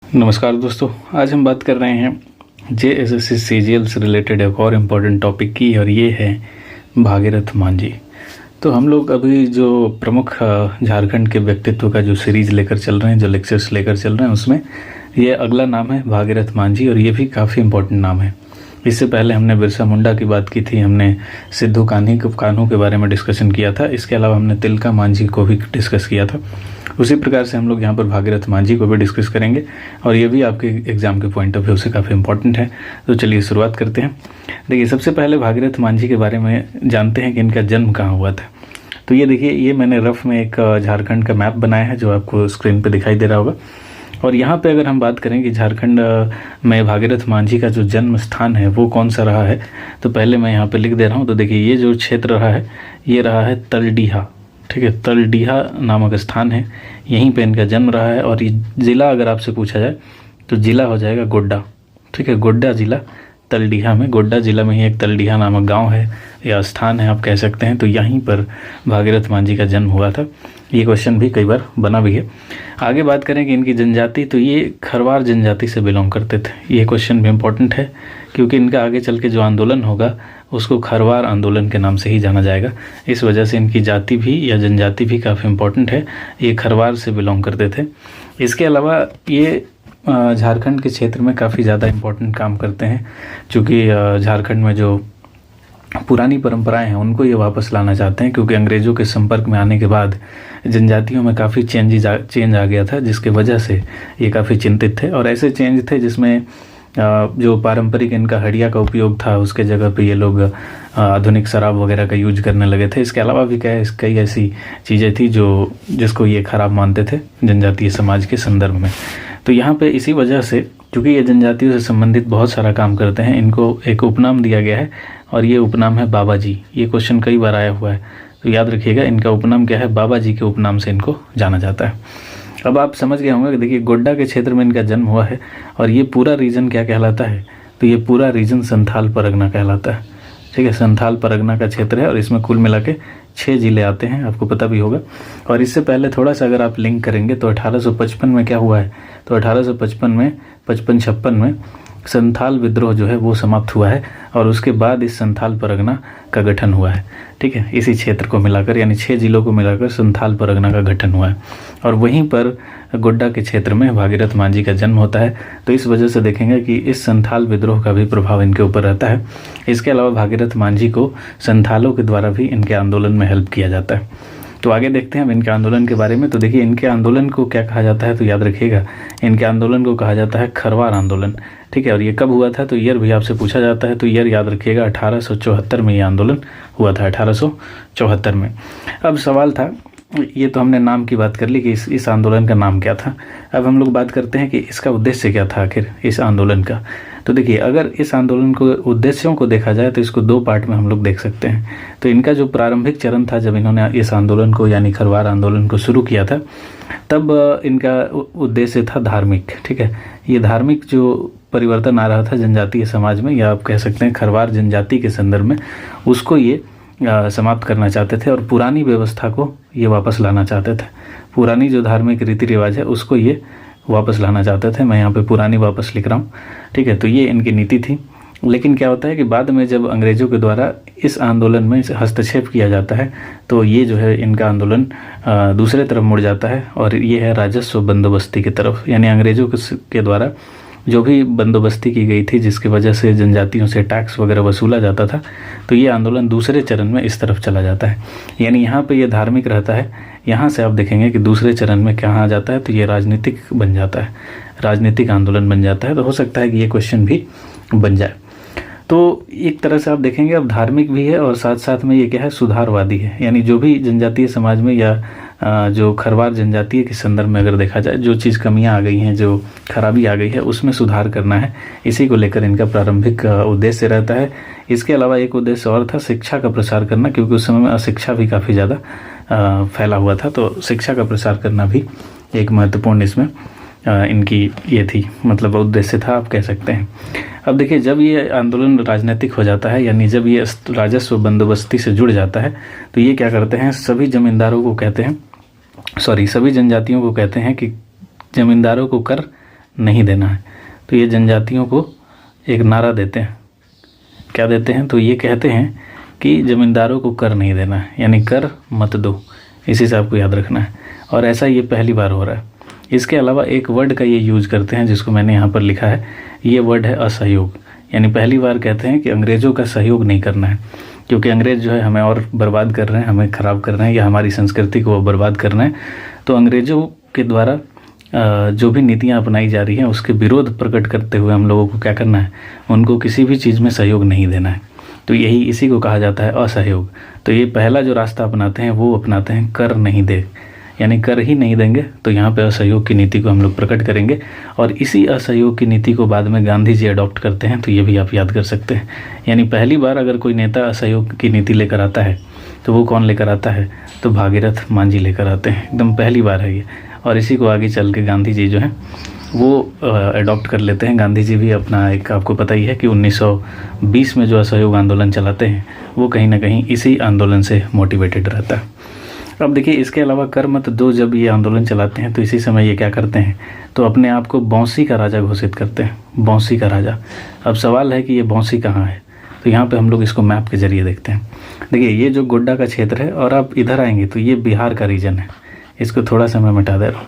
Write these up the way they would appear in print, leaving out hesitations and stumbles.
नमस्कार दोस्तों, आज हम बात कर रहे हैं जेएसएससी सीजीएल से रिलेटेड एक और इम्पॉर्टेंट टॉपिक की, और ये है भागीरथ मांझी। तो हम लोग अभी जो प्रमुख झारखंड के व्यक्तित्व का जो सीरीज़ लेकर चल रहे हैं, जो लेक्चर्स लेकर चल रहे हैं, उसमें ये अगला नाम है भागीरथ मांझी, और ये भी काफ़ी इम्पोर्टेंट नाम है। इससे पहले हमने बिरसा मुंडा की बात की थी, हमने सिद्धू कान्हू के बारे में डिस्कशन किया था। इसके अलावा हमने तिलका मांझी को भी डिस्कस किया था। उसी प्रकार से हम लोग यहाँ पर भागीरथ मांझी को भी डिस्कस करेंगे, और ये भी आपके एग्जाम के पॉइंट ऑफ व्यू से काफ़ी इंपॉर्टेंट है। तो चलिए शुरुआत करते हैं। देखिए, सबसे पहले भागीरथ मांझी के बारे में जानते हैं कि इनका जन्म कहाँ हुआ था। तो ये देखिए, ये मैंने रफ में एक झारखंड का मैप बनाया है जो आपको स्क्रीन पर दिखाई दे रहा होगा। और यहाँ पे अगर हम बात करें कि झारखंड में भागीरथ मांझी का जो जन्म स्थान है वो कौन सा रहा है, तो पहले मैं यहाँ पे लिख दे रहा हूँ। तो देखिए, ये जो क्षेत्र रहा है ये रहा है तलडीहा। ठीक है, तलडीहा नामक स्थान है, यहीं पे इनका जन्म रहा है। और ये ज़िला अगर आपसे पूछा जाए तो ज़िला हो जाएगा गोड्डा। ठीक है, गोड्डा ज़िला तलडीहा में, गोड्डा ज़िला में ही एक तलडीहा नामक गांव है या स्थान है आप कह सकते हैं। तो यहीं पर भागीरथ मांझी का जन्म हुआ था। ये क्वेश्चन भी कई बार बना भी है। आगे बात करें कि इनकी जनजाति, तो ये खरवार जनजाति से बिलोंग करते थे। ये क्वेश्चन भी इम्पोर्टेंट है क्योंकि इनका आगे चल के जो आंदोलन होगा उसको खरवार आंदोलन के नाम से ही जाना जाएगा। इस वजह से इनकी जाति भी या जनजाति भी काफ़ी इम्पोर्टेंट है। ये खरवार से बिलोंग करते थे। इसके अलावा ये झारखंड के क्षेत्र में काफ़ी ज़्यादा इम्पोर्टेंट काम करते हैं, चूँकि झारखंड में जो पुरानी परंपराएं हैं उनको ये वापस लाना चाहते हैं, क्योंकि अंग्रेज़ों के संपर्क में आने के बाद जनजातियों में काफ़ी चेंज आ गया था, जिसके वजह से ये काफ़ी चिंतित थे। और ऐसे चेंज थे जिसमें जो पारंपरिक इनका हड़िया का उपयोग था उसके जगह पे ये लोग आधुनिक शराब वगैरह का यूज करने लगे थे। इसके अलावा भी कई ऐसी चीज़ें थी जिसको ये खराब मानते थे जनजातीय समाज के संदर्भ में। तो यहाँ पे इसी वजह से, चूँकि ये जनजातियों से संबंधित बहुत सारा काम करते हैं, इनको एक उपनाम दिया गया है, और ये उपनाम है बाबा जी। ये क्वेश्चन कई बार आया हुआ है, तो याद रखिएगा इनका उपनाम क्या है, बाबा जी के उपनाम से इनको जाना जाता है। अब आप समझ गए होंगे कि देखिए, गोड्डा के क्षेत्र में इनका जन्म हुआ है, और ये पूरा रीजन क्या कहलाता है, तो ये पूरा रीजन संथाल परगना कहलाता है। ठीक है, संथाल परगना का क्षेत्र है, और इसमें कुल मिला के 6 जिले आते हैं, आपको पता भी होगा। और इससे पहले थोड़ा सा अगर आप लिंक करेंगे तो 1855 में क्या हुआ है, तो 1855 में 55-56 में संथाल विद्रोह जो है वो समाप्त हुआ है, और उसके बाद इस संथाल परगना का गठन हुआ है। ठीक है, इसी क्षेत्र को मिलाकर यानी 6 जिलों को मिलाकर संथाल परगना का गठन हुआ है, और वहीं पर गोड्डा के क्षेत्र में भागीरथ मांझी का जन्म होता है। तो इस वजह से देखेंगे कि इस संथाल विद्रोह का भी प्रभाव इनके ऊपर रहता है। इसके अलावा भागीरथ मांझी को संथालों के द्वारा भी इनके आंदोलन में हेल्प किया जाता है। तो आगे देखते हैं अब इनके आंदोलन के बारे में। तो देखिए, इनके आंदोलन को क्या कहा जाता है, तो याद रखिएगा इनके आंदोलन को कहा जाता है खरवार आंदोलन। ठीक है, और ये कब हुआ था, तो ईयर भी आपसे पूछा जाता है, तो ईयर याद रखिएगा 1874 में ये आंदोलन हुआ था, 1874 में। अब सवाल था, ये तो हमने नाम की बात कर ली कि इस आंदोलन का नाम क्या था। अब हम लोग बात करते हैं कि इसका उद्देश्य क्या था आखिर इस आंदोलन का। तो देखिए, अगर इस आंदोलन को उद्देश्यों को देखा जाए तो इसको 2 पार्ट में हम लोग देख सकते हैं। तो इनका जो प्रारंभिक चरण था, जब इन्होंने इस आंदोलन को यानी खरवार आंदोलन को शुरू किया था, तब इनका उद्देश्य था धार्मिक। ठीक है, ये धार्मिक जो परिवर्तन आ रहा था जनजातीय समाज में, या आप कह सकते हैं खरवार जनजाति के संदर्भ में, उसको ये समाप्त करना चाहते थे, और पुरानी व्यवस्था को ये वापस लाना चाहते थे। पुरानी जो धार्मिक रीति रिवाज है उसको ये वापस लाना चाहते थे। मैं यहाँ पे पुरानी वापस लिख रहा हूँ। ठीक है, तो ये इनकी नीति थी। लेकिन क्या होता है कि बाद में जब अंग्रेज़ों के द्वारा इस आंदोलन में हस्तक्षेप किया जाता है, तो ये जो है इनका आंदोलन दूसरे तरफ मुड़ जाता है, और ये है राजस्व बंदोबस्ती की तरफ। यानी अंग्रेज़ों के द्वारा जो भी बंदोबस्ती की गई थी, जिसकी वजह से जनजातियों से टैक्स वगैरह वसूला जाता था, तो ये आंदोलन दूसरे चरण में इस तरफ चला जाता है। यानी यहाँ पे ये धार्मिक रहता है, यहाँ से आप देखेंगे कि दूसरे चरण में क्या आ जाता है, तो ये राजनीतिक बन जाता है, राजनीतिक आंदोलन बन जाता है। तो हो सकता है कि ये क्वेश्चन भी बन जाए। तो एक तरह से आप देखेंगे अब धार्मिक भी है, और साथ साथ में ये क्या है, सुधारवादी है। यानी जो भी जनजातीय समाज में या जो खरवार जनजातीय के संदर्भ में अगर देखा जाए, जो चीज़ कमियां आ गई हैं, जो खराबी आ गई है, उसमें सुधार करना है। इसी को लेकर इनका प्रारंभिक उद्देश्य रहता है। इसके अलावा एक उद्देश्य और था, शिक्षा का प्रसार करना, क्योंकि उस समय में अशिक्षा भी काफ़ी ज़्यादा फैला हुआ था। तो शिक्षा का प्रसार करना भी एक महत्वपूर्ण इसमें इनकी ये थी, मतलब उद्देश्य था आप कह सकते हैं। अब देखिए, जब ये आंदोलन राजनीतिक हो जाता है, यानी जब ये राजस्व बंदोबस्ती से जुड़ जाता है, तो ये क्या करते हैं, सभी जमींदारों को कहते हैं, सभी जनजातियों को कहते हैं कि जमींदारों को कर नहीं देना है। तो ये जनजातियों को एक नारा देते हैं। क्या देते हैं? तो ये कहते हैं कि ज़मींदारों को कर नहीं देना है, यानी कर मत दो। इसी से आपको याद रखना है। और ऐसा ये पहली बार हो रहा है। इसके अलावा एक वर्ड का ये यूज़ करते हैं जिसको मैंने यहाँ पर लिखा है। ये वर्ड है असहयोग। यानी पहली बार कहते हैं कि अंग्रेज़ों का सहयोग नहीं करना है, क्योंकि अंग्रेज़ जो है हमें और बर्बाद कर रहे हैं, हमें ख़राब कर रहे हैं, या हमारी संस्कृति को बर्बाद कर रहे हैं। तो अंग्रेज़ों के द्वारा जो भी नीतियाँ अपनाई जा रही हैं उसके विरोध प्रकट करते हुए हम लोगों को क्या करना है? उनको किसी भी चीज़ में सहयोग नहीं देना है। तो यही इसी को कहा जाता है असहयोग। तो ये पहला जो रास्ता अपनाते हैं वो अपनाते हैं कर नहीं दे, यानी कर ही नहीं देंगे। तो यहाँ पे असहयोग की नीति को हम लोग प्रकट करेंगे। और इसी असहयोग की नीति को बाद में गांधी जी अडॉप्ट करते हैं। तो ये भी आप याद कर सकते हैं। यानी पहली बार अगर कोई नेता असहयोग की नीति लेकर आता है तो वो कौन लेकर आता है? तो भागीरथ मांझी लेकर आते हैं। एकदम पहली बार है ये। और इसी को आगे चल के गांधी जी जो हैं वो अडॉप्ट कर लेते हैं। गांधी जी भी अपना एक, आपको पता ही है कि 1920 में जो असहयोग आंदोलन चलाते हैं वो कहीं ना कहीं इसी आंदोलन से मोटिवेटेड रहता है। अब देखिए, इसके अलावा कर मत दो जब ये आंदोलन चलाते हैं तो इसी समय ये क्या करते हैं? तो अपने आप को बौंसी का राजा घोषित करते हैं। बौंसी का राजा। अब सवाल है कि ये बौंसी कहाँ है? तो यहाँ पे हम लोग इसको मैप के जरिए देखते हैं। देखिए, ये जो गोड्डा का क्षेत्र है और आप इधर आएंगे तो ये बिहार का रीजन है। इसको थोड़ा सा मैं मिटा दे रहा हूँ।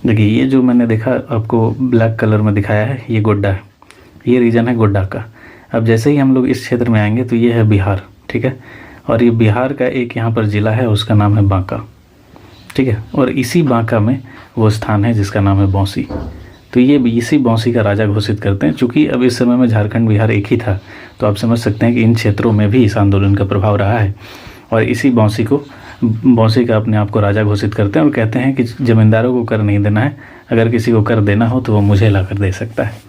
देखिए, ये जो मैंने देखा आपको ब्लैक कलर में दिखाया है, ये गोड्डा है। ये रीजन है गोड्डा का। अब जैसे ही हम लोग इस क्षेत्र में आएंगे तो ये है बिहार, ठीक है। और ये बिहार का एक यहाँ पर ज़िला है, उसका नाम है बांका, ठीक है। और इसी बांका में वो स्थान है जिसका नाम है बौंसी। तो ये इसी बौंसी का राजा घोषित करते हैं। चूँकि अब इस समय में झारखंड बिहार एक ही था, तो आप समझ सकते हैं कि इन क्षेत्रों में भी इस आंदोलन का प्रभाव रहा है। और इसी बौंसी का अपने आप को राजा घोषित करते हैं और कहते हैं कि ज़मींदारों को कर नहीं देना है, अगर किसी को कर देना हो तो वो मुझे ला कर दे सकता है।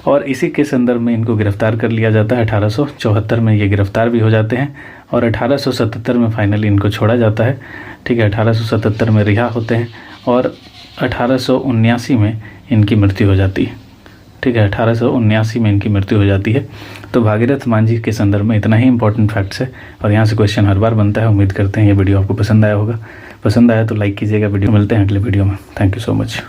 और इसी के संदर्भ में इनको गिरफ्तार कर लिया जाता है। 1874 में ये गिरफ्तार भी हो जाते हैं और 1877 में फाइनली इनको छोड़ा जाता है, ठीक है। 1877 में रिहा होते हैं और 1879 में इनकी मृत्यु हो जाती है, ठीक है। 1879 में इनकी मृत्यु हो जाती है। तो भागीरथ मांझी के संदर्भ में इतना ही इंपॉर्टेंट फैक्ट्स है और यहाँ से क्वेश्चन हर बार बनता है। उम्मीद करते हैं ये वीडियो आपको पसंद आया होगा। पसंद आया तो लाइक कीजिएगा। वीडियो मिलते हैं अगले वीडियो में। Thank you so much.